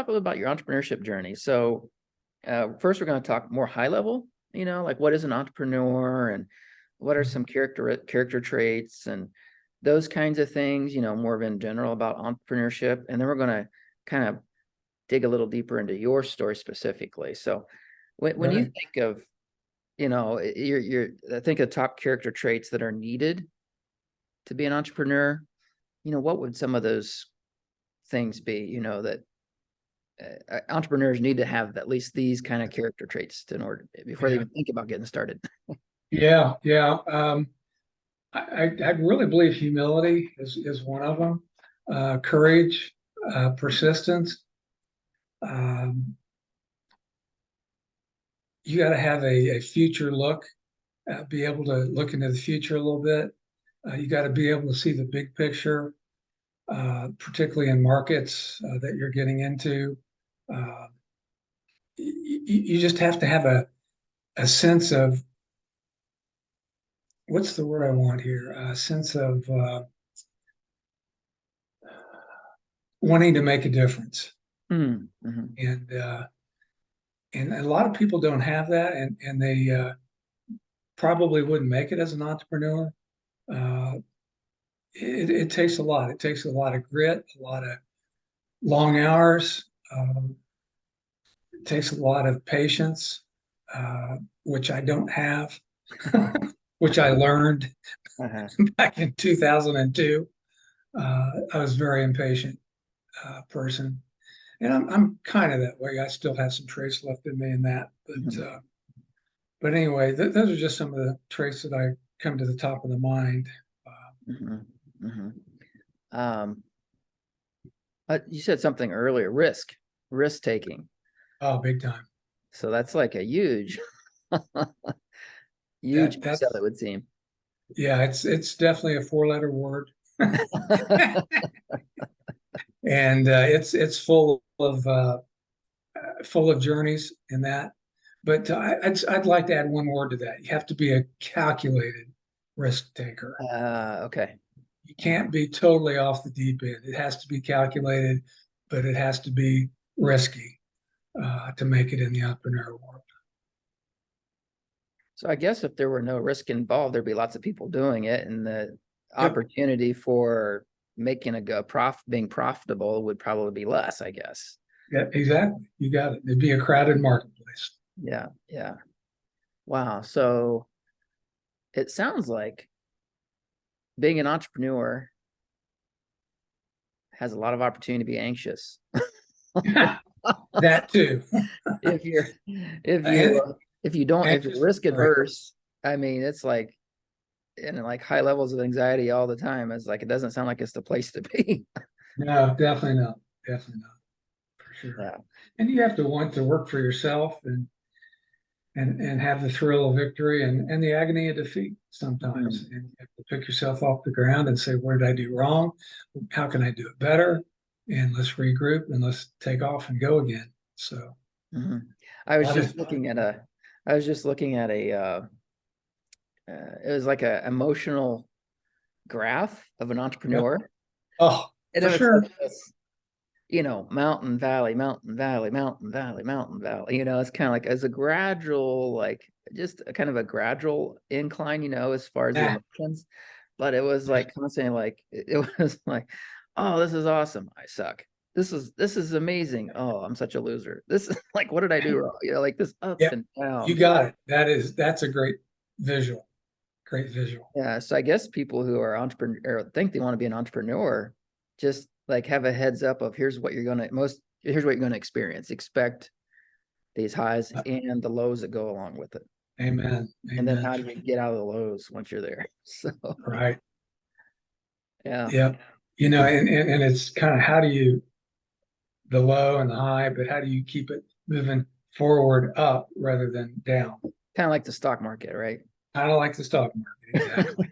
talk a little about your entrepreneurship journey. So first, we're going to talk more high level, like what is an entrepreneur and what are some character traits and those kinds of things, more of in general about entrepreneurship. And then we're going to kind of dig a little deeper into your story specifically. So when you think of, I think of top character traits that are needed to be an entrepreneur, what would some of those things be, that entrepreneurs need to have at least these kind of character traits before they even think about getting started? Yeah. I really believe humility is one of them. Courage, persistence. You got to have a future look, be able to look into the future a little bit. You got to be able to see the big picture, particularly in markets that you're getting into. You just have to have a sense of, what's the word I want here? A sense of wanting to make a difference. Mm-hmm. And a lot of people don't have that, and they probably wouldn't make it as an entrepreneur. It takes a lot. It takes a lot of grit, a lot of long hours. It takes a lot of patience, which I don't have, which I learned back in 2002. I was a very impatient person, and I'm kind of that way. I still have some traits left in me in that, but anyway, those are just some of the traits that I come to the top of the mind. You said something earlier, risk taking. Oh, big time. So that's like a huge step, it would seem. Yeah, it's definitely a 4-letter word. And it's full of journeys in that. But I'd like to add one word to that. You have to be a calculated risk taker. Okay. You can't be totally off the deep end. It has to be calculated, but it has to be risky to make it in the entrepreneurial world. So I guess if there were no risk involved, there'd be lots of people doing it, and the opportunity for making being profitable would probably be less, I guess. Yeah, exactly. You got it. It'd be a crowded marketplace. Yeah. Wow. So it sounds like being an entrepreneur has a lot of opportunity to be anxious. That too. if you're risk adverse, I mean, it's like high levels of anxiety all the time. It's like, it doesn't sound like it's the place to be. No, definitely not. Definitely not. For sure. Yeah. And you have to want to work for yourself and have the thrill of victory and the agony of defeat sometimes. And you have to pick yourself off the ground and say, where did I do wrong? How can I do it better? And let's regroup and let's take off and go again. So I was just looking at it was like a emotional graph of an entrepreneur. Yep. Oh, and for sure. Like this, mountain, valley, mountain, valley, mountain, valley, mountain, valley. It's kind of like as a gradual, like just a kind of a gradual incline, as far as the emotions. But it was like constantly like, it was like, oh, this is awesome. I suck. This is amazing. Oh, I'm such a loser. This is like, what did I do wrong? Like this up and down. You got it. That's a great visual. Great visual. Yeah. So I guess people who are or think they want to be an entrepreneur, just like have a heads up of here's what you're going to experience. Expect these highs and the lows that go along with it. Amen. And then how do you get out of the lows once you're there? So right. Yeah. And it's kind of, how do you, the low and the high, but how do you keep it moving forward up rather than down? Kind of like the stock market, right? Kind of like the stock market, exactly.